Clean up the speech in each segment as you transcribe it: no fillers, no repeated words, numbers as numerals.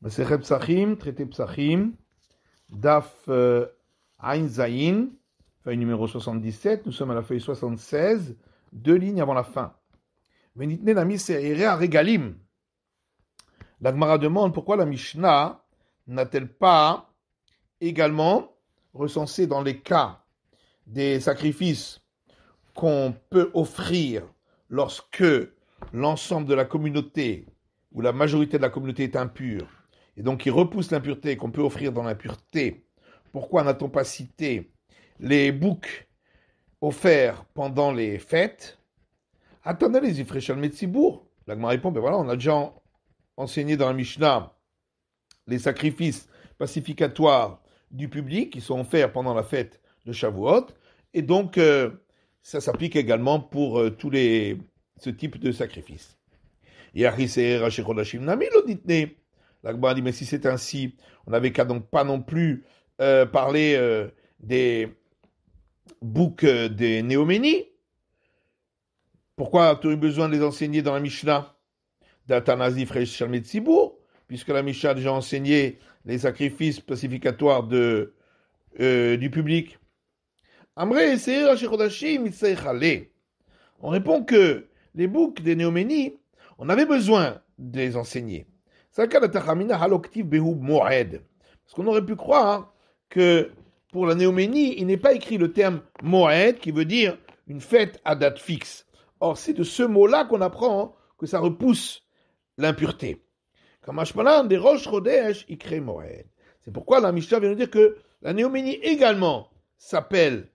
Masechet Psachim, traité Psachim, Daf Ain Zayin, feuille numéro 77, nous sommes à la feuille 76, 2 lignes avant la fin. Venitne Nami Se'erea Regalim. La Gemara demande pourquoi la Mishnah n'a-t-elle pas également recensé dans les cas des sacrifices qu'on peut offrir lorsque l'ensemble de la communauté ou la majorité de la communauté est impure, et donc qui repousse l'impureté qu'on peut offrir dans l'impureté. Pourquoi n'a-t-on pas cité les boucs offerts pendant les fêtes? Attendez les Ifreshal Metzibour. La Gemara répond, ben voilà, on a déjà enseigné dans la Mishnah les sacrifices pacificatoires du public qui sont offerts pendant la fête de Shavuot, et donc ça s'applique également pour ce type de sacrifice. La Gemara dit, mais si c'est ainsi, on n'avait qu'à donc pas non plus parler des boucs des Néoménies. Pourquoi as-tu eu besoin de les enseigner dans la Mishnah d'Atanazi Fresh Shalmet Tzibour, puisque la Mishnah a déjà enseigné les sacrifices pacificatoires du public? On répond que les boucs des Néoménies, on avait besoin de les enseigner. Parce qu'on aurait pu croire que pour la Néoménie, il n'est pas écrit le terme Moed, qui veut dire une fête à date fixe. Or, c'est de ce mot-là qu'on apprend que ça repousse l'impureté. C'est pourquoi la Mishnah vient nous dire que la Néoménie également s'appelle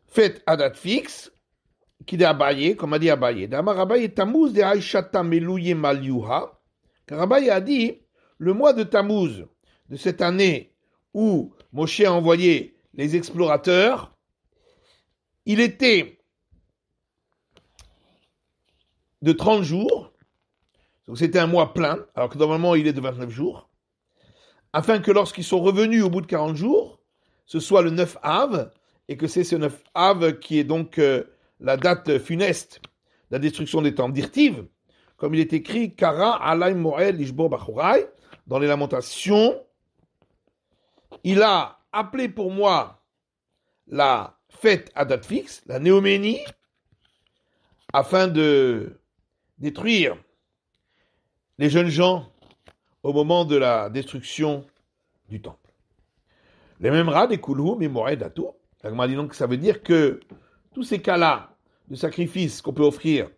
fête à date fixe, qui est Abaye, comme a dit Abaye. D'Amar Abaye Tammuz de Aïshata Melouye Malyuha. Car Abaye a dit, le mois de Tammuz, de cette année où Moshe a envoyé les explorateurs, il était de 30 jours, donc c'était un mois plein, alors que normalement il est de 29 jours, afin que lorsqu'ils sont revenus au bout de 40 jours, ce soit le 9 Av, et que c'est ce 9 Av qui est donc la date funeste de la destruction des temples d'Irtiv, comme il est écrit, Kara Alaim Moed Lishbo Bachorai, dans les Lamentations, il a appelé pour moi la fête à date fixe, la Néoménie, afin de détruire les jeunes gens au moment de la destruction du temple. Les mêmes rats des Kulhum et Moed Atou. La Gemara dit donc que ça veut dire que tous ces cas-là de sacrifices qu'on peut offrir,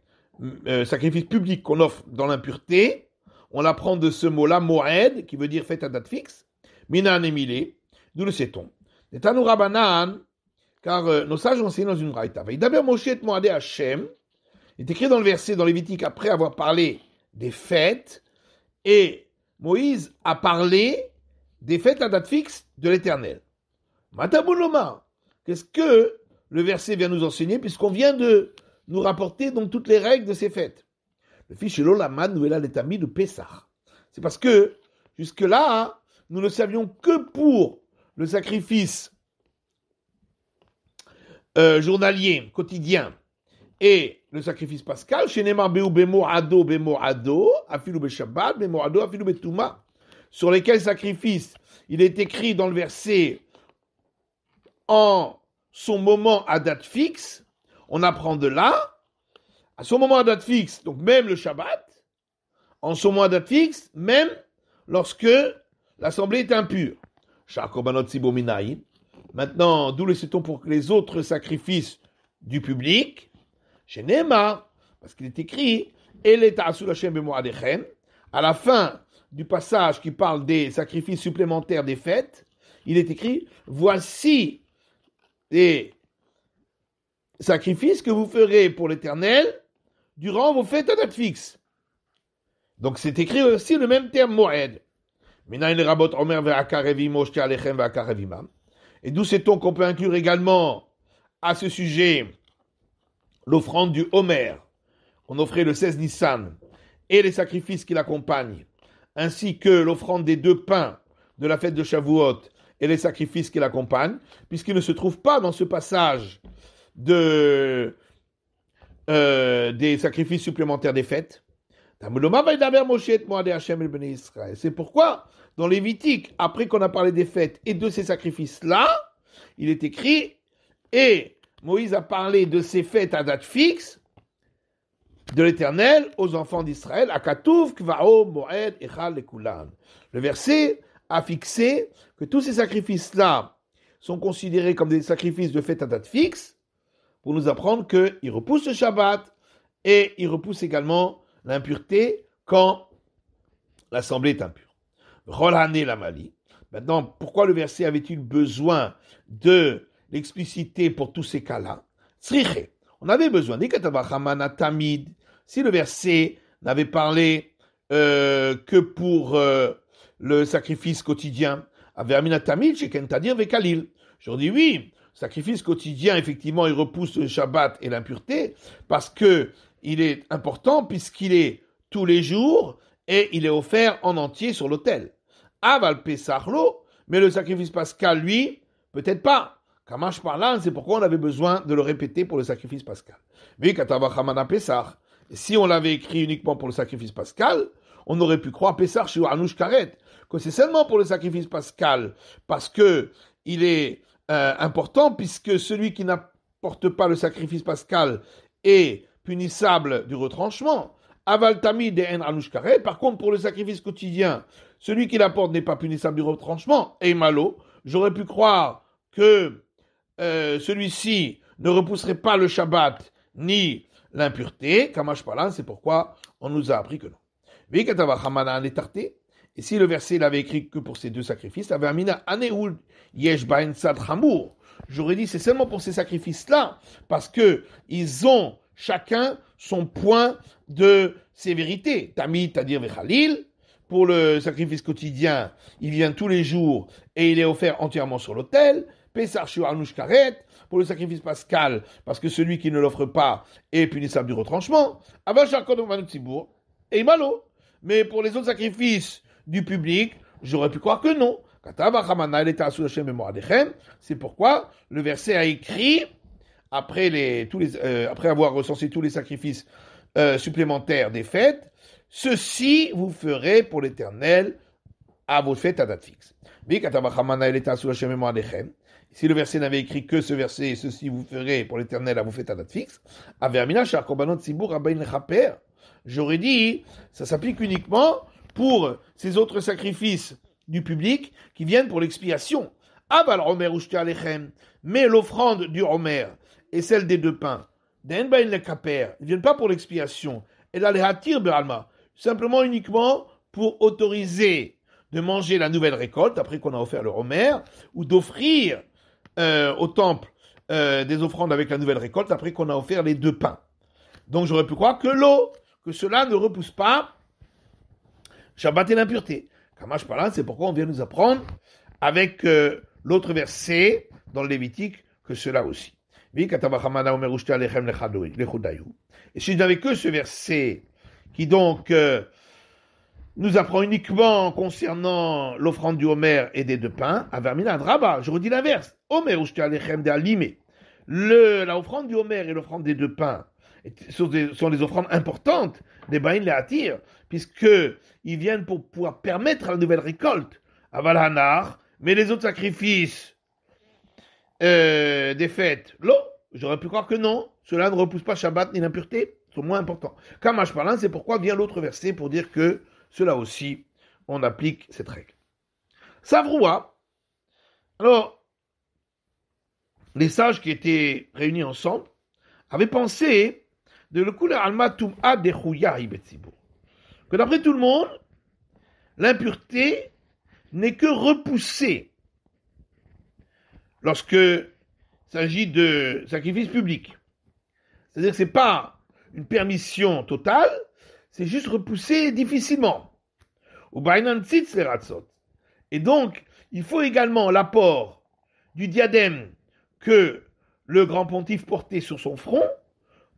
sacrifice public qu'on offre dans l'impureté, on l'apprend de ce mot-là, Moed, qui veut dire fête à date fixe, Minan Emile, d'où le sait-on. Netanu Rabanan, car nos sages ont enseigné dans une braïta. D'abord Moshe et Moadé Hashem, il est écrit dans le verset, dans Lévitique, après avoir parlé des fêtes, et Moïse a parlé des fêtes à date fixe de l'Éternel. Matabouloma, qu'est-ce que le verset vient nous enseigner, puisqu'on vient de nous rapporter donc toutes les règles de ces fêtes. Le fiche l'Olamad Nouela Letami de Pessah. C'est parce que, jusque-là, nous ne savions que pour le sacrifice journalier, quotidien, et le sacrifice pascal, chez Neymar Béou Bémo Ado, Afilou Beshabbat, Bémo Ado, Afilou Betouma, sur lesquels sacrifices il est écrit dans le verset en son moment à date fixe, on apprend de là, à son moment à date fixe, donc même le Shabbat, en son moment à date fixe, même lorsque l'assemblée est impure. Maintenant, d'où le sait-on pour les autres sacrifices du public? Chez Nema, parce qu'il est écrit, à la fin du passage qui parle des sacrifices supplémentaires des fêtes, il est écrit, voici les sacrifices que vous ferez pour l'Éternel durant vos fêtes à date fixe. Donc c'est écrit aussi le même terme Moed. Et d'où sait-on qu'on peut inclure également à ce sujet l'offrande du Homer, qu'on offrait le 16 Nissan, et les sacrifices qui l'accompagnent, ainsi que l'offrande des 2 pains de la fête de Shavuot et les sacrifices qui l'accompagnent, puisqu'il ne se trouve pas dans ce passage des sacrifices supplémentaires des fêtes. C'est pourquoi, dans Lévitique, après qu'on a parlé des fêtes et de ces sacrifices-là, il est écrit, et Moïse a parlé de ces fêtes à date fixe, de l'Éternel aux enfants d'Israël, Akatouv, Kvao, Moed, Echal, Lekulan. Le verset a fixé que tous ces sacrifices-là sont considérés comme des sacrifices de fête à date fixe, pour nous apprendre qu'ils repoussent le Shabbat et ils repoussent également l'impureté quand l'assemblée est impure. Rolhané la Mali. Maintenant, pourquoi le verset avait-il besoin de l'expliciter pour tous ces cas-là? Tzriché. On avait besoin. Si le verset n'avait parlé que pour le sacrifice quotidien, je dis oui, sacrifice quotidien, effectivement, il repousse le Shabbat et l'impureté parce que il est important puisqu'il est tous les jours et il est offert en entier sur l'autel. Aval Pesachlo, mais le sacrifice pascal, lui, peut-être pas. Kamash parlant, c'est pourquoi on avait besoin de le répéter pour le sacrifice pascal. Mais Katavachamana Pesach, si on l'avait écrit uniquement pour le sacrifice pascal, on aurait pu croire Pesach chez Anouch Karet, que c'est seulement pour le sacrifice pascal, parce que il est important, puisque celui qui n'apporte pas le sacrifice pascal est punissable du retranchement. Aval Tamid et En Anouch Karet, par contre, pour le sacrifice quotidien, celui qui l'apporte n'est pas punissable du retranchement, et malo, j'aurais pu croire que celui-ci ne repousserait pas le Shabbat ni l'impureté, Kamash Palan, c'est pourquoi on nous a appris que non. Et si le verset l'avait écrit que pour ces deux sacrifices, j'aurais dit c'est seulement pour ces sacrifices-là, parce que ils ont chacun son point de sévérité. Tamid, c'est-à-dire Vechalil, pour le sacrifice quotidien, il vient tous les jours et il est offert entièrement sur l'autel. Pesach Shur Anouch Karet, pour le sacrifice pascal, parce que celui qui ne l'offre pas est punissable du retranchement. Avachar Kodom Vanut Tzibour, et Malo. Mais pour les autres sacrifices du public, j'aurais pu croire que non. C'est pourquoi le verset a écrit, après avoir recensé tous les sacrifices supplémentaires des fêtes, ceci vous ferez pour l'Éternel à vos fêtes à date fixe. Si le verset n'avait écrit que ce verset, ceci vous ferez pour l'Éternel à vos fêtes à date fixe, j'aurais dit, ça s'applique uniquement pour ces autres sacrifices du public qui viennent pour l'expiation. Mais l'offrande du Homer et celle des deux pains, ils ne viennent pas pour l'expiation. Simplement uniquement pour autoriser de manger la nouvelle récolte après qu'on a offert le Homer, ou d'offrir au temple des offrandes avec la nouvelle récolte après qu'on a offert les deux pains. Donc j'aurais pu croire que cela ne repousse pas Shabbat et l'impureté. Kamash Palan, c'est pourquoi on vient nous apprendre avec l'autre verset dans le Lévitique que cela aussi. Et si je n'avais que ce verset qui donc nous apprend uniquement concernant l'offrande du Homer et des deux pains, Avermina Draba, je redis l'inverse. Homer ou Alechem de Alimé. La offrande du Homer et l'offrande des deux pains sont des offrandes importantes, des baïns les attirent, puisqu'ils viennent pour pouvoir permettre la nouvelle récolte. Aval Hanar, mais les autres sacrifices des fêtes, j'aurais pu croire que non, cela ne repousse pas Shabbat ni l'impureté, sont moins importants. Kamash Palan, c'est pourquoi vient l'autre verset pour dire que cela aussi, on applique cette règle. Savroua. Alors, les sages qui étaient réunis ensemble avaient pensé de le couler alma tum'a dechouya ibetzibur. Que d'après tout le monde, l'impureté n'est que repoussée lorsque il s'agit de sacrifice public. C'est-à-dire que ce n'est pas une permission totale, c'est juste repoussé difficilement. Et donc, il faut également l'apport du diadème que le grand pontife portait sur son front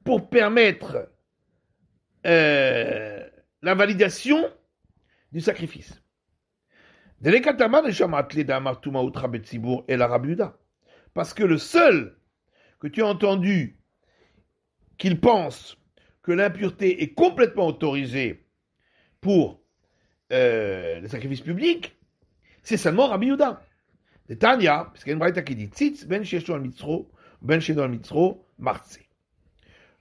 pour permettre la validation du sacrifice. Parce que le seul que tu as entendu qu'il pense que l'impureté est complètement autorisée pour le sacrifice public, c'est seulement Rabbi Yehuda. De Tanya, parce qu'il y a une braïta qui dit Tzitz ben shesho al mitzro, ben shedo al mitzro, martse.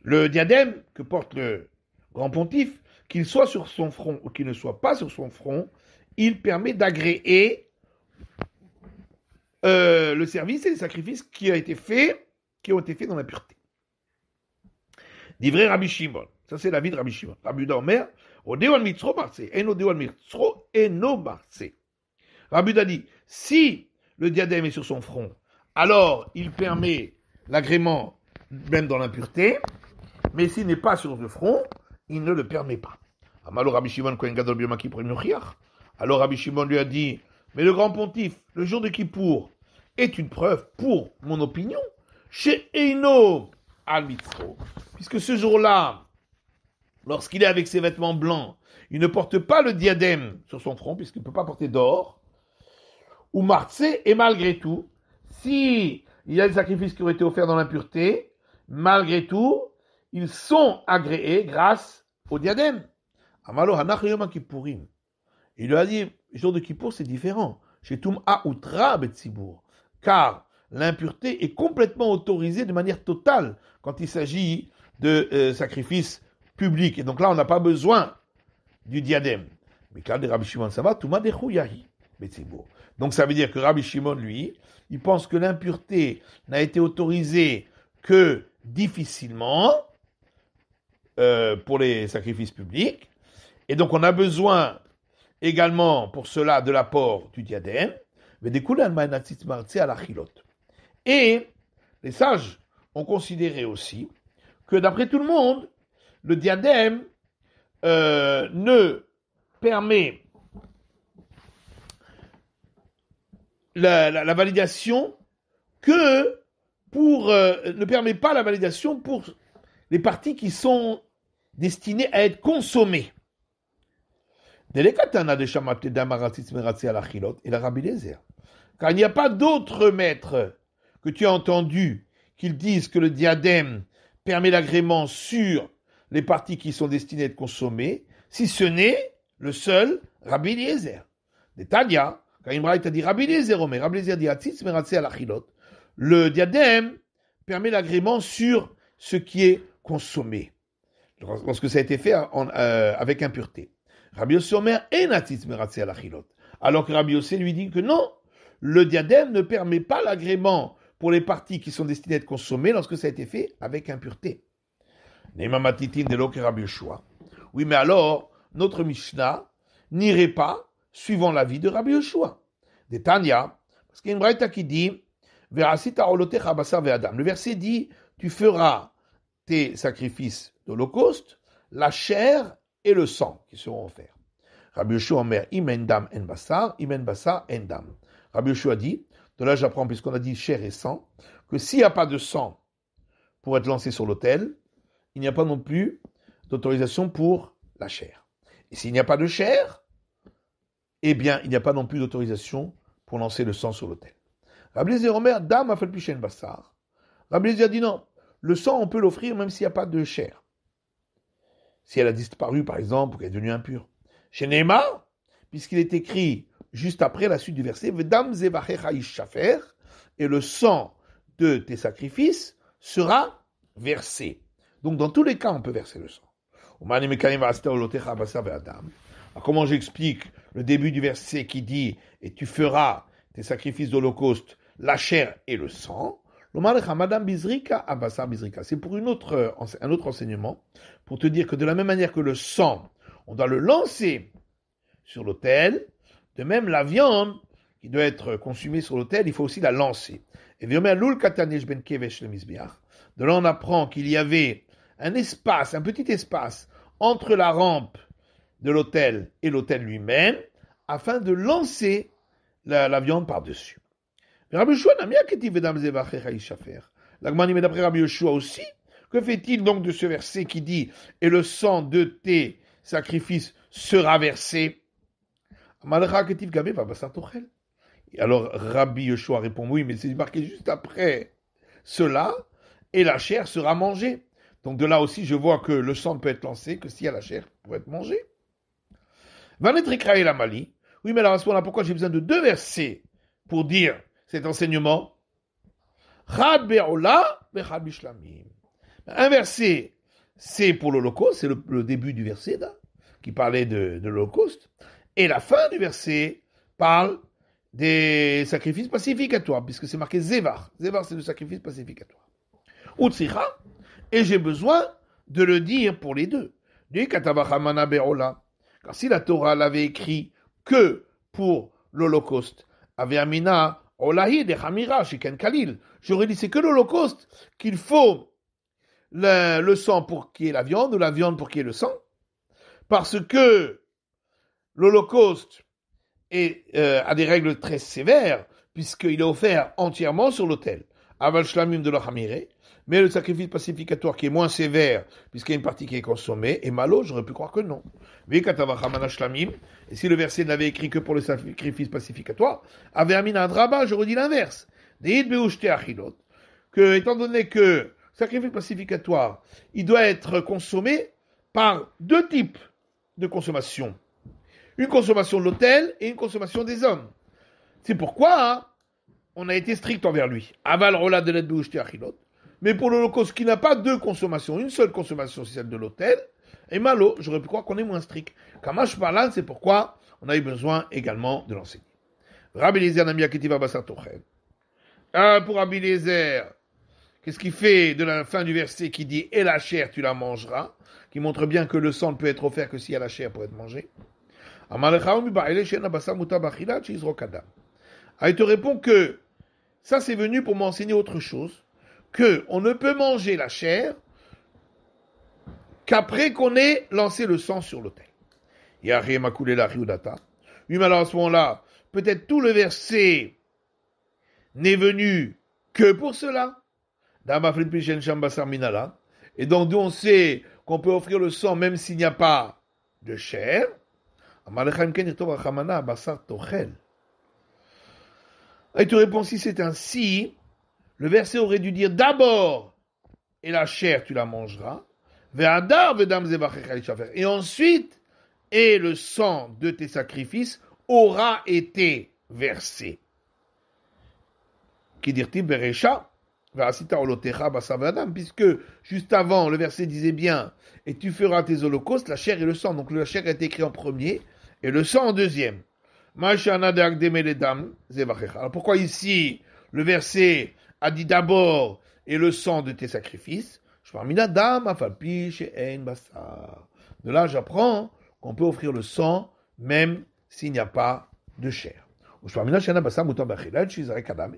Le diadème que porte le grand pontife, qu'il soit sur son front ou qu'il ne soit pas sur son front, il permet d'agréer le service et les sacrifices qui ont été faits dans la pureté. D'ivrei Rabbi Shimon. Ça, c'est l'avis de Rabbi Shimon. Rabbi Yehuda Omer, Odeo al mitzro martse, en odeo al mitzro, eno martse. Rabbi Yehuda dit, si le diadème est sur son front, alors il permet l'agrément même dans l'impureté, mais s'il n'est pas sur le front, il ne le permet pas. Alors Rabbi Shimon Kohen Gadol B'Yom Kippur Nochiach. Alors Rabbi Shimon lui a dit, mais le grand pontife, le jour de Kippour, est une preuve pour mon opinion, chez Eino al Mitzro, puisque ce jour-là, lorsqu'il est avec ses vêtements blancs, il ne porte pas le diadème sur son front, puisqu'il ne peut pas porter d'or, ou martse, et malgré tout, si il y a des sacrifices qui ont été offerts dans l'impureté, malgré tout, ils sont agréés grâce au diadème. Amalo hanach yom kippourim. Il lui a dit, le jour de Kippour, c'est différent. Chez Tum'a Utra Betzibur. Car l'impureté est complètement autorisée de manière totale quand il s'agit de sacrifices publics. Et donc là, on n'a pas besoin du diadème. Mais quand de Rabbi Shimon, ça va, Tum'a Dechouyahi Betzibur. Donc ça veut dire que Rabbi Shimon, lui, il pense que l'impureté n'a été autorisée que difficilement pour les sacrifices publics. Et donc on a besoin également pour cela de l'apport du diadème. Et les sages ont considéré aussi que d'après tout le monde, le diadème ne permet la validation que pour ne permet pas la validation pour les parties qui sont destinées à être consommées. Car il n'y a pas d'autres maîtres que tu as entendu qu'ils disent que le diadème permet l'agrément sur les parties qui sont destinées à être consommées, si ce n'est le seul Rabbi Eliezer. De Tanya, quand Imra t'a dit Rabbi Eliezer, mais Rabbi Eliezer dit Atzitz meratze al achilot. Le diadème permet l'agrément sur ce qui est consommé, lorsque ça a été fait avec impureté. Rabbi Yossé Omer en Atzitz meratze al achilot. Alors que Rabbi Yossé lui dit que non, le diadème ne permet pas l'agrément pour les parties qui sont destinées à être consommées lorsque ça a été fait avec impureté. Neimamatitin de l'oke Rabbi Yoshua. Oui, mais alors, notre Mishnah n'irait pas suivant l'avis de Rabbi Yoshua. De Tanya, parce qu'il y a une braïta qui dit le verset dit, tu feras tes sacrifices d'holocauste, la chair et le sang qui seront offerts. Rabbi Yoshua Omer, imen dam en basar en dam. Rabbi Yoshua dit, de là j'apprends, puisqu'on a dit chair et sang, que s'il n'y a pas de sang pour être lancé sur l'autel, il n'y a pas non plus d'autorisation pour la chair. Et s'il n'y a pas de chair, eh bien, il n'y a pas non plus d'autorisation pour lancer le sang sur l'autel. Rabbi Eliezer Omer, dam a fait pichen bassar. Rabbi Eliezer dit non, le sang on peut l'offrir même s'il n'y a pas de chair. Si elle a disparu par exemple, ou qu'elle est devenue impure. Chez Neymar, puisqu'il est écrit juste après la suite du verset, V'dam zevachecha ishafer, et le sang de tes sacrifices sera versé. Donc dans tous les cas, on peut verser le sang. Alors, comment j'explique le début du verset qui dit « Et tu feras tes sacrifices d'holocauste, la chair et le sang », c'est pour un autre enseignement, pour te dire que de la même manière que le sang, on doit le lancer sur l'autel, de même la viande qui doit être consumée sur l'autel, il faut aussi la lancer. Et de là on apprend qu'il y avait un petit espace entre la rampe de l'autel et l'autel lui-même, afin de lancer la viande par-dessus. Rabbi Yoshua n'a bien qu'est-il vedam zevachecha ishafer. L'Agmani met d'après Rabbi Yoshua aussi, que fait-il donc de ce verset qui dit « Et le sang de tes sacrifices sera versé » Alors Rabbi Yoshua répond « Oui, mais c'est marqué juste après cela, et la chair sera mangée. » Donc de là aussi, je vois que le sang peut être lancé, que s'il y a la chair pour être mangée. Vanetrikra et la Mali. Oui, mais alors à ce moment-là, pourquoi j'ai besoin de 2 versets pour dire cet enseignement? Chad be'ola, bechad bishlamim. Un verset, c'est pour l'Holocauste, c'est le début du verset, là, qui parlait de l'Holocauste. Et la fin du verset parle des sacrifices pacificatoires, puisque c'est marqué Zévar. Zévar, c'est le sacrifice pacificatoire. Utsicha, et j'ai besoin de le dire pour les deux. Car si la Torah l'avait écrit que pour l'Holocauste, avait Amina, Olahi de Hamira, Shiken Khalil, j'aurais dit c'est que l'Holocauste qu'il faut le sang pour qu'il y ait la viande, ou la viande pour qu'il y ait le sang, parce que l'Holocauste a des règles très sévères, puisqu'il est offert entièrement sur l'autel. Aval Shlamim de l'Hamire, mais le sacrifice pacificatoire qui est moins sévère, puisqu'il y a une partie qui est consommée, et malo, j'aurais pu croire que non. Et si le verset n'avait écrit que pour le sacrifice pacificatoire, avait Amina Draba, j'aurais dit l'inverse. Que, étant donné que sacrifice pacificatoire, il doit être consommé par 2 types de consommation. Une consommation de l'autel et une consommation des hommes. C'est pourquoi on a été strict envers lui. Aval rola de l'aide de achilot. Mais pour l'Holocauste qui n'a pas 2 consommations, une seule consommation, c'est celle de l'autel, et malo, j'aurais pu croire qu'on est moins strict. Kamash Parlan, c'est pourquoi on a eu besoin également de l'enseigner. Rabbi Eliezer Namia Ketiva Basar Tochel. Pour Rabbi Eliezer, qu'est-ce qu'il fait de la fin du verset qui dit « Et la chair, tu la mangeras », qui montre bien que le sang ne peut être offert que s'il y a la chair pour être mangé. Il te répond que ça c'est venu pour m'enseigner autre chose, que on ne peut manger la chair qu'après qu'on ait lancé le sang sur l'autel. Oui, mais alors à ce moment-là, peut-être tout le verset n'est venu que pour cela. Et donc d'où on sait qu'on peut offrir le sang même s'il n'y a pas de chair. Et tu réponds, si c'est ainsi, le verset aurait dû dire d'abord, et la chair tu la mangeras, et ensuite, et le sang de tes sacrifices aura été versé. Qui dit-il Berecha, puisque juste avant, le verset disait bien, et tu feras tes holocaustes, la chair et le sang. Donc la chair est écrit en premier, et le sang en deuxième. Alors pourquoi ici, le verset a dit d'abord, et le sang de tes sacrifices? De là, j'apprends qu'on peut offrir le sang, même s'il n'y a pas de chair. Et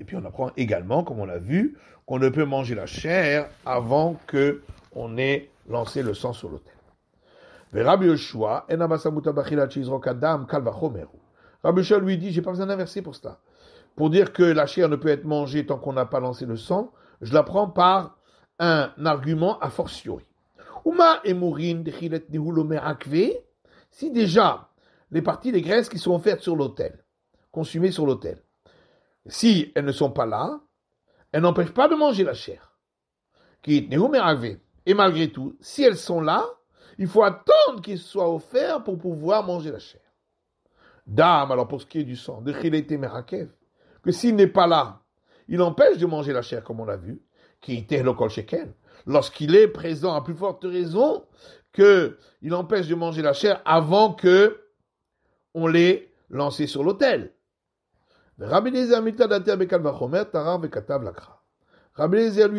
puis on apprend également, comme on l'a vu, qu'on ne peut manger la chair avant qu'on ait lancé le sang sur l'autel. Rabbi Yoshua lui dit, j'ai pas besoin d'inverser pour cela. Pour dire que la chair ne peut être mangée tant qu'on n'a pas lancé le sang, je la prends par un argument a fortiori. Si déjà les parties des graisses qui sont offertes sur l'autel, consumées sur l'autel, si elles ne sont pas là, elles n'empêchent pas de manger la chair. Et malgré tout, si elles sont là, il faut attendre qu'ils soient offerts pour pouvoir manger la chair. Dame, alors pour ce qui est du sang, de Chilete Merakev, que s'il n'est pas là, il empêche de manger la chair, comme on l'a vu, qui était le kol sheken. Lorsqu'il est présent, à plus forte raison, qu'il empêche de manger la chair avant que on l'ait lancé sur l'autel. Rabbi Eliezer lui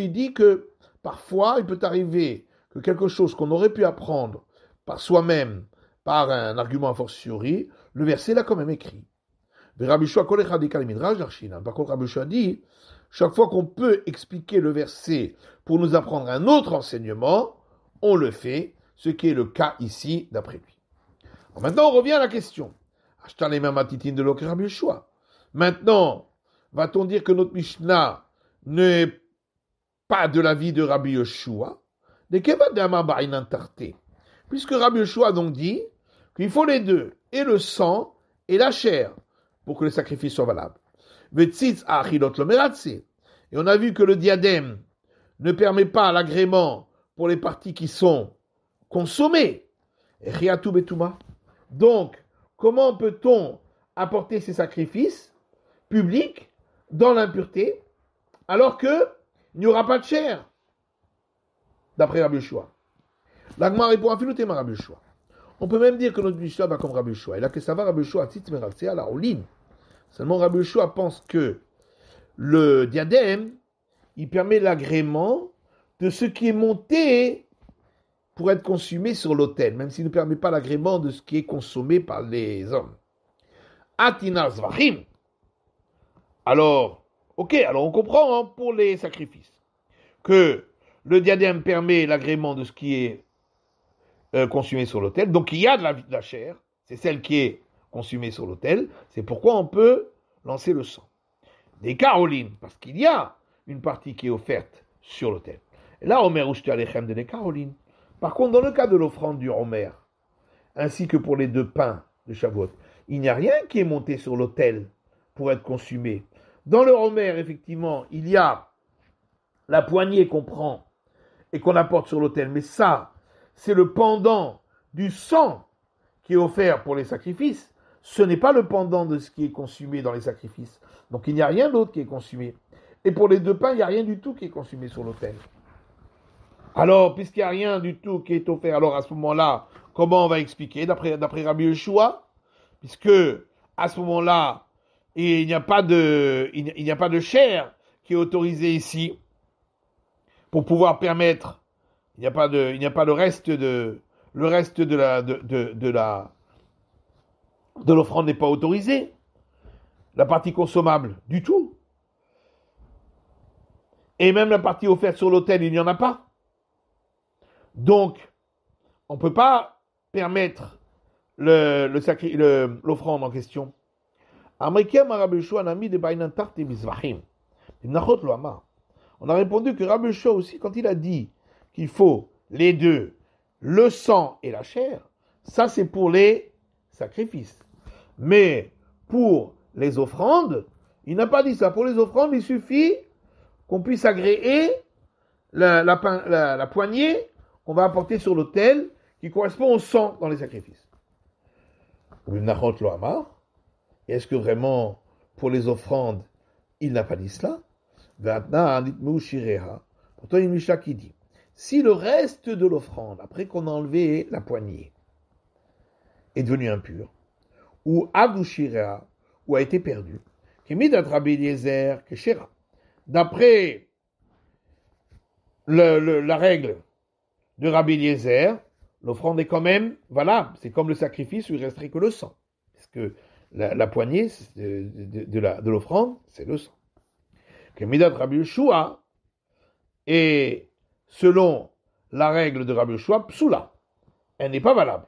dit que parfois, il peut arriver que quelque chose qu'on aurait pu apprendre par soi-même, par un argument a fortiori, le verset l'a quand même écrit. Par contre, Rabbi Yoshua dit, chaque fois qu'on peut expliquer le verset pour nous apprendre un autre enseignement, on le fait, ce qui est le cas ici, d'après lui. Alors maintenant, on revient à la question. Achetant les mêmes matitines de l'Ok Rabbi Yoshua. Maintenant, va-t-on dire que notre Mishnah n'est pas de l'avis de Rabbi Yoshua? Puisque Rabbi Yoshua donc dit qu'il faut les deux, et le sang et la chair, pour que le sacrifice soit valable. Et on a vu que le diadème ne permet pas l'agrément pour les parties qui sont consommées. Donc, comment peut-on apporter ces sacrifices publics dans l'impureté alors qu'il n'y aura pas de chair, d'après Rabbi Yoshua. L'Agma répond à Filouté Rabbi Yoshua. On peut même dire que notre Mishnah va comme Rabbi Yoshua. Et là, que ça va, Rabbi Yoshua, à la Olim. Seulement, Rabbi Yoshua pense que le diadème, il permet l'agrément de ce qui est monté pour être consumé sur l'autel, même s'il ne permet pas l'agrément de ce qui est consommé par les hommes. Atina Zvachim. Alors, alors on comprend pour les sacrifices que le diadème permet l'agrément de ce qui est consumé sur l'autel. Donc il y a de la chair, c'est celle qui est consumée sur l'autel. C'est pourquoi on peut lancer le sang. Des carolines, parce qu'il y a une partie qui est offerte sur l'autel. Et là, Omer Ushti Alechem de des carolines. Par contre, dans le cas de l'offrande du Omer, ainsi que pour les 2 pains de Shavuot, il n'y a rien qui est monté sur l'autel pour être consumé. Dans le Omer, effectivement, il y a la poignée qu'on prend et qu'on apporte sur l'autel, mais ça, c'est le pendant du sang qui est offert pour les sacrifices. Ce n'est pas le pendant de ce qui est consumé dans les sacrifices. Donc il n'y a rien d'autre qui est consumé. Et pour les 2 pains, il n'y a rien du tout qui est consumé sur l'autel. Alors, puisqu'il n'y a rien du tout qui est offert, alors à ce moment-là, comment on va expliquer d'après Rabbi Yoshua? Puisque à ce moment-là, il n'y a pas de chair qui est autorisée ici pour pouvoir permettre. Il n'y a pas le reste de l'offrande n'est pas autorisé. La partie consommable du tout. Et même la partie offerte sur l'autel, il n'y en a pas. Donc, on ne peut pas permettre l'offrande en question. On a répondu que Rabbi Yoshua aussi, quand il a dit qu'il faut les 2, le sang et la chair, ça c'est pour les sacrifices. Mais pour les offrandes, il n'a pas dit ça. Pour les offrandes, il suffit qu'on puisse agréer la poignée qu'on va apporter sur l'autel qui correspond au sang dans les sacrifices. Et est-ce que vraiment, pour les offrandes, il n'a pas dit cela? Pourtant, il y a une Mishnah qui dit, si le reste de l'offrande, après qu'on a enlevé la poignée, est devenu impur, ou Abdushirea, ou a été perdu, d'après la règle de Rabbi Eliezer, l'offrande est quand même valable. C'est comme le sacrifice où il ne resterait que le sang. Parce que la poignée de l'offrande, c'est le sang. Kemidat Rabbi Yoshua, et selon la règle de Rabbi Yoshua, psoula, elle n'est pas valable.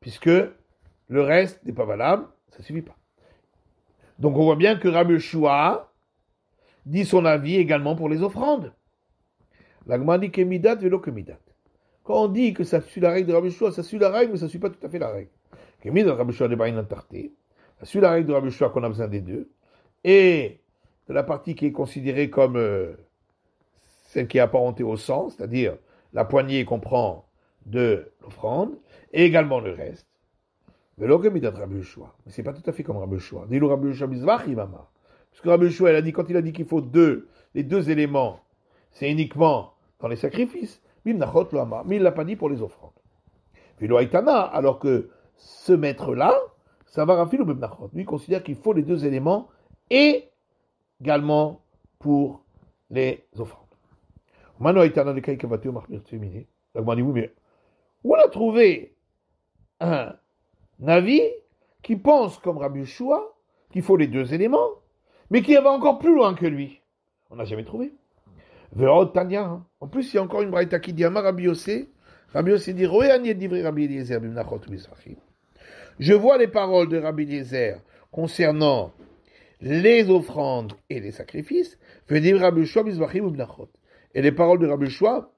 Puisque le reste n'est pas valable, ça ne suffit pas. Donc on voit bien que Rabbi Yoshua dit son avis également pour les offrandes. L'Agma dit Kemidat velo Kemidat. Quand on dit que ça suit la règle de Rabbi Yoshua, ça suit la règle, mais ça ne suit pas tout à fait la règle. Kemidat Rabbi Yoshua de Baïnan Tarté, ça suit la règle de Rabbi Yoshua qu'on a besoin des 2, et de la partie qui est considérée comme celle qui est apparentée au sang, c'est-à-dire la poignée qu'on prend de l'offrande, et également le reste. Mais Kemidat Rabbi Yoshua, mais c'est pas tout à fait comme Rabbi Yoshua. Dis-le Rabbi Yoshua Mizvach Imama. Parce que Rabbi Yoshua, quand il a dit qu'il faut les 2 éléments, c'est uniquement dans les sacrifices. Mais il ne l'a pas dit pour les offrandes. Alors que ce maître-là, ça va raffiler au Bemnachot. Lui, il considère qu'il faut les 2 éléments également pour les offrandes. Donc, on dit oui, mais où on a trouvé un avis qui pense comme Rabbi Yoshua qu'il faut les 2 éléments, mais qui va encore plus loin que lui? On n'a jamais trouvé. En plus, il y a encore une braïta qui dit Amar Rabbi Yossé. Rabbi Yossé dit je vois les paroles de Rabbi Eliezer concernant les offrandes et les sacrifices. Et les paroles de Rabbi Yoshua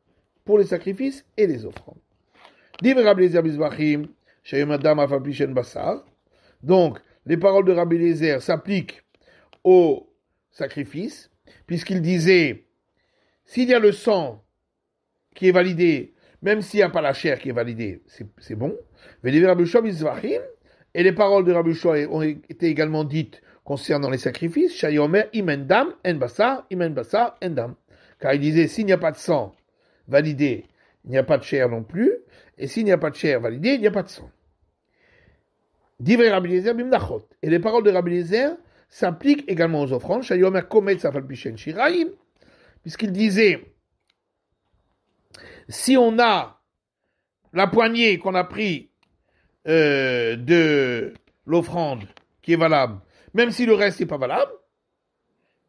pour les sacrifices et les offrandes. Donc, les paroles de Rabbi Eliezer s'appliquent aux sacrifices, puisqu'il disait s'il y a le sang qui est validé, même s'il n'y a pas la chair qui est validée, c'est bon. Et les paroles de Rabbi Yoshua ont été également dites concernant les sacrifices. Shayomer imen dam en basar, imen basar en dam. Car il disait, s'il n'y a pas de sang validé, il n'y a pas de chair non plus. Et s'il n'y a pas de chair validée, il n'y a pas de sang. Divrei Rabbi Eliezer bimnachot. Et les paroles de Rabbi Eliezer s'appliquent également aux offrandes. Shayomer kometz afal pishen shiraim. Puisqu'il disait, si on a la poignée qu'on a pris de l'offrande qui est valable, même si le reste n'est pas valable,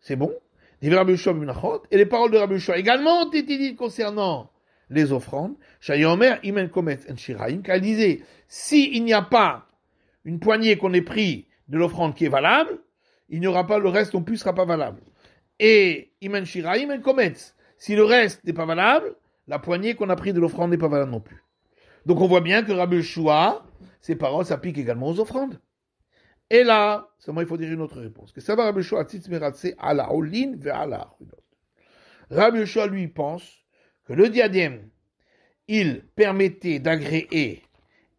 c'est bon. Divrei Rabbi Yoshua bimnachot. Et les paroles de Rabbi Yoshua également ont été dites concernant les offrandes. Shayomer imen kometz en shiraim. Car il disait, s'il n'y a pas une poignée qu'on ait pris de l'offrande qui est valable, il n'y aura pas, le reste non plus sera pas valable. Et imen shira, imen kometz. Si le reste n'est pas valable, la poignée qu'on a pris de l'offrande n'est pas valable non plus. Donc on voit bien que Rabbi Yoshua, ses paroles s'appliquent également aux offrandes. Et là, seulement il faut dire une autre réponse. Que ça va Rabbi Yoshua tzitz meratse ala olin ve ala achudot. Rabbi Yoshua lui pense que le diadème, il permettait d'agréer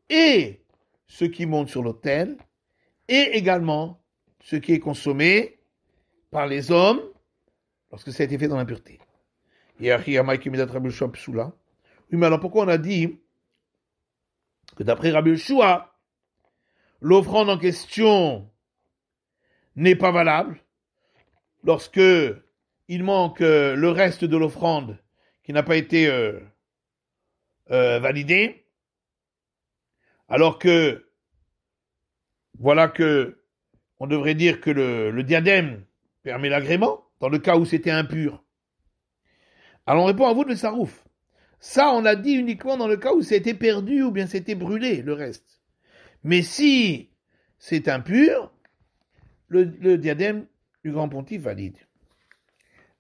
et ce qui monte sur l'autel, et également ce qui est consommé par les hommes lorsque ça a été fait dans l'impureté. Oui, mais alors pourquoi on a dit que d'après Rabbi Yoshua, l'offrande en question n'est pas valable lorsque il manque le reste de l'offrande qui n'a pas été validé, alors que voilà que on devrait dire que le diadème permet l'agrément dans le cas où c'était impur. Alors on répond à vous de Sarouf. Ça, on l'a dit uniquement dans le cas où c'était perdu ou bien c'était brûlé, le reste. Mais si c'est impur, le diadème du grand pontife valide.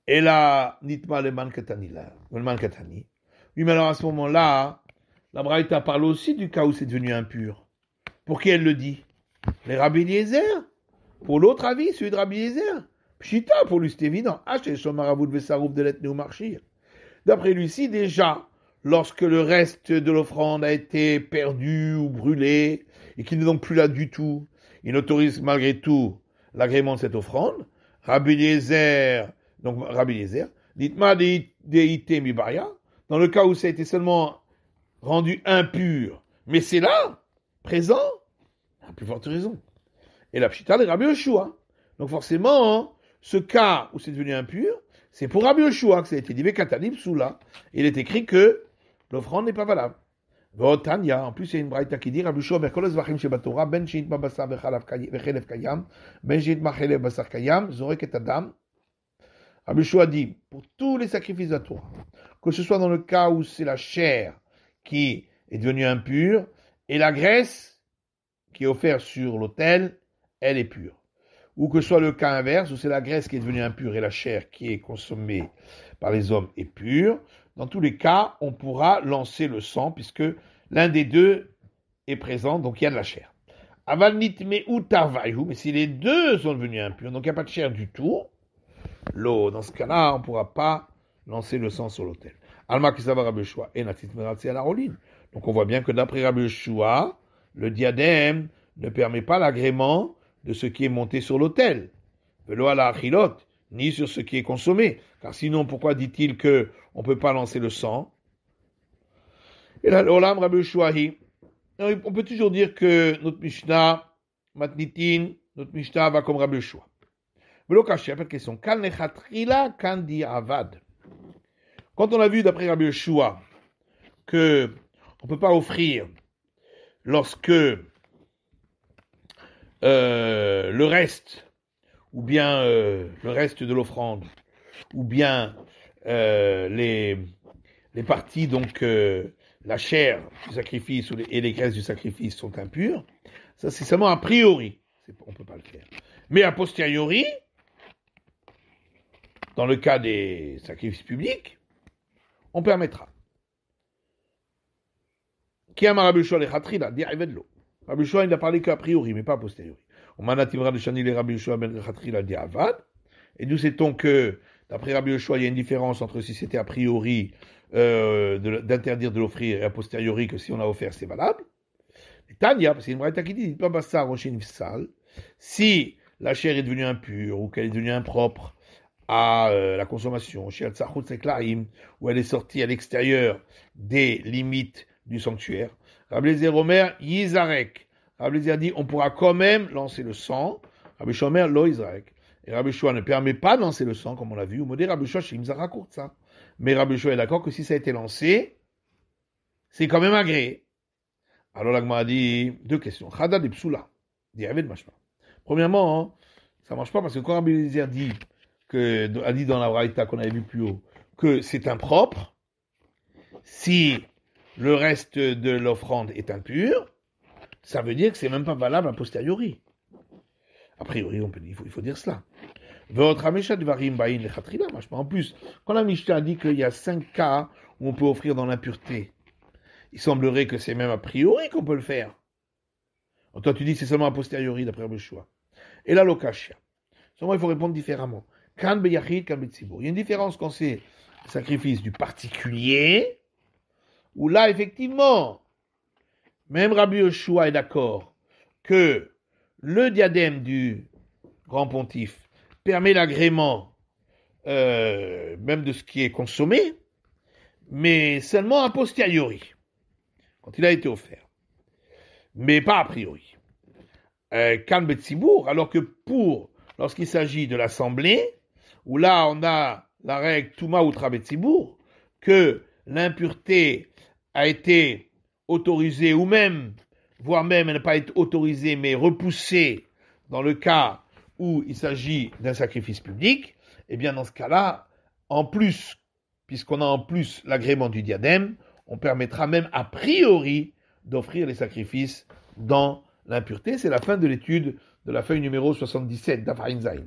Et là, nitma le man katani. Oui, mais alors à ce moment-là, la Braïta parle aussi du cas où c'est devenu impur. Pour qui elle le dit? Les Rabbi Eliezer. Pour l'autre avis, celui de Rabbi Eliezer. Pshita, pour lui c'est évident. D'après lui, si déjà, lorsque le reste de l'offrande a été perdu ou brûlé, et qu'il n'est donc plus là du tout, il autorise malgré tout l'agrément de cette offrande, Rabbi Eliezer, ditma deite mibaya, dans le cas où ça a été seulement rendu impur, mais c'est là, présent, à plus forte raison. Et la pshita de Rabbi Yoshua. Donc forcément, ce cas où c'est devenu impur, c'est pour Rabbi Yoshua que ça a été dit Vekatanib Soula. Il est écrit que l'offrande n'est pas valable. Tanya, en plus il y a une braïta qui dit Rabbi Yoshua Merkolos Vachim Shebatora, Ben Shit Babasa Vechelev Kayam, Ben Shit Machelev Basar Kayam, Zorek et Adam. Rabbi Yoshua dit, pour tous les sacrifices de la Torah, que ce soit dans le cas où c'est la chair qui est devenue impure, et la graisse qui est offerte sur l'autel, elle est pure. Ou que ce soit le cas inverse, où c'est la graisse qui est devenue impure et la chair qui est consommée par les hommes est pure, dans tous les cas, on pourra lancer le sang, puisque l'un des deux est présent, donc il y a de la chair. Aval nitme ou tarvayu, mais si les deux sont devenus impurs, donc il n'y a pas de chair du tout, l'eau, dans ce cas-là, on ne pourra pas lancer le sang sur l'autel. Alma kisava Rabbi Yoshua et natit meratse ala rolin. Donc on voit bien que d'après Rabbi Yoshua, le diadème ne permet pas l'agrément de ce qui est monté sur l'autel, velo ala achilot, ni sur ce qui est consommé. Car sinon, pourquoi dit-il que on ne peut pas lancer le sang? Et là, l'olam Rabbi Yoshua, on peut toujours dire que notre Mishnah, matnitin, notre Mishnah va comme Rabbi Yoshua. Velo caché, après question, kan nechatrila kan di avad. Quand on a vu d'après Rabbi Yoshua que on ne peut pas offrir lorsque le reste, ou bien le reste de l'offrande, ou bien les parties, donc la chair du sacrifice et les graisses du sacrifice sont impures, ça c'est seulement a priori, on ne peut pas le faire. Mais a posteriori, dans le cas des sacrifices publics, on permettra. Qui a Rabbi Yoshua le chatrila, dit Ivedlo. Rabbi Yoshua, il n'a parlé qu'à priori, mais pas a posteriori. Et d'où sait-on que, d'après Rabbi Yoshua, il y a une différence entre si c'était a priori d'interdire de l'offrir et a posteriori que si on a offert, c'est valable. Tania, parce qu'il y a une braïta qui dit, pas bassar rocher nifsal, si la chair est devenue impure ou qu'elle est devenue impropre à la consommation, chez Al-Sahut Seklaim, où elle est sortie à l'extérieur des limites du sanctuaire, Rabbi Eliezer Omer, Yizarek. Rabbi Eliezer dit, on pourra quand même lancer le sang. Rabbi Shomer, Lo Yizarek. Et Rabbi Shua ne permet pas de lancer le sang, comme on l'a vu, ou modé Rabbi Shua, il nous a raconté ça. Mais Rabbi Shua est d'accord que si ça a été lancé, c'est quand même agréé. Alors l'Agma a dit deux questions. Chada de Psula, dit Aved Mashma. Premièrement, hein, ça marche pas parce que quand Rabbi Eliezer a dit dans la Braïta qu'on avait vu plus haut que c'est impropre, si le reste de l'offrande est impur, ça veut dire que c'est même pas valable a posteriori. A priori, il faut dire cela. En plus, quand la Mishnah a dit qu'il y a 5 cas où on peut offrir dans l'impureté, il semblerait que c'est même a priori qu'on peut le faire. Donc, toi, tu dis que c'est seulement a posteriori, d'après Rabbi Shua. Et la lokashia. Seulement, il faut répondre différemment. Kan beyachid, kan betzibur. Il y a une différence quand c'est le sacrifice du particulier, où là, effectivement, même Rabbi Yoshua est d'accord que le diadème du grand pontife permet l'agrément même de ce qui est consommé, mais seulement a posteriori, quand il a été offert, mais pas a priori. Kan betzibur, alors que lorsqu'il s'agit de l'assemblée, où là on a la règle Touma Outra betzibur, que l'impureté a été autorisée, ou même, voire même elle n'a pas été autorisée, mais repoussée dans le cas où il s'agit d'un sacrifice public, eh bien dans ce cas-là, en plus, puisqu'on a en plus l'agrément du diadème, on permettra même a priori d'offrir les sacrifices dans l'impureté. C'est la fin de l'étude de la feuille numéro 77 d'Afraïn Zain.